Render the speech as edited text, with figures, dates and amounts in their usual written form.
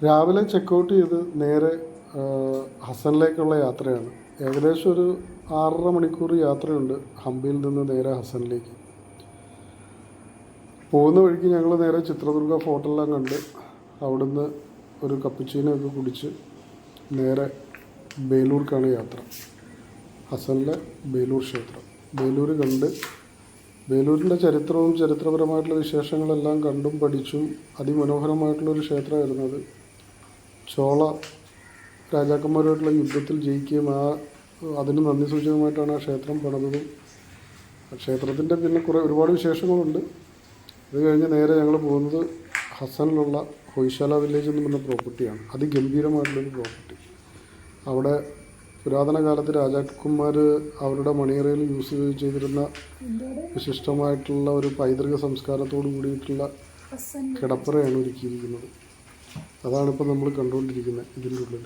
രാവിലെ ചെക്കൗട്ട് ചെയ്ത് നേരെ ഹസനിലേക്കുള്ള യാത്രയാണ്. ഏകദേശം ഒരു 6.5 മണിക്കൂർ യാത്രയുണ്ട് ഹംപിയിൽ നിന്ന് നേരെ ഹസനിലേക്ക്. പോകുന്ന വഴിക്ക് ഞങ്ങൾ നേരെ ചിത്രദുർഗ ഫോർട്ടെല്ലാം കണ്ട് അവിടുന്ന് ഒരു കപ്പുച്ചീനൊക്കെ കുടിച്ച് നേരെ ബേലൂർക്കാണ് യാത്ര. ഹസനിലെ ബേലൂർ ക്ഷേത്രം ബേലൂർ കണ്ട് ബേലൂരിൻ്റെ ചരിത്രവും ചരിത്രപരമായിട്ടുള്ള വിശേഷങ്ങളെല്ലാം കണ്ടും പഠിച്ചും അതിമനോഹരമായിട്ടുള്ളൊരു ക്ഷേത്രമായിരുന്നു അത്. ചോള രാജാക്കന്മാരുമായിട്ടുള്ള യുദ്ധത്തിൽ ജയിക്കുകയും അതിന് നന്ദി സൂചകമായിട്ടാണ് ആ ക്ഷേത്രം പണിതതും. ക്ഷേത്രത്തിൻ്റെ പിന്നെ ഒരുപാട് വിശേഷങ്ങളുണ്ട്. അത് കഴിഞ്ഞ് നേരെ ഞങ്ങൾ പോകുന്നത് ഹസനിലുള്ള ഹൊയ്ശാല വില്ലേജ് എന്ന് പറഞ്ഞ പ്രോപ്പർട്ടിയാണ്. അതിഗംഭീരമായിട്ടുള്ളൊരു പ്രോപ്പർട്ടി. അവിടെ പുരാതന കാലത്ത് രാജാക്കന്മാർ അവരുടെ മണിയറയിൽ യൂസ് ചെയ്തിരുന്ന വിശിഷ്ടമായിട്ടുള്ള ഒരു പൈതൃക സംസ്കാരത്തോട് കൂടിയിട്ടുള്ള കിടപ്പറയാണ് ഒരുക്കിയിരിക്കുന്നത്. അതാണിപ്പോൾ നമ്മൾ കണ്ടുകൊണ്ടിരിക്കുന്നത് ഇതിൻ്റെ ഉള്ളിൽ.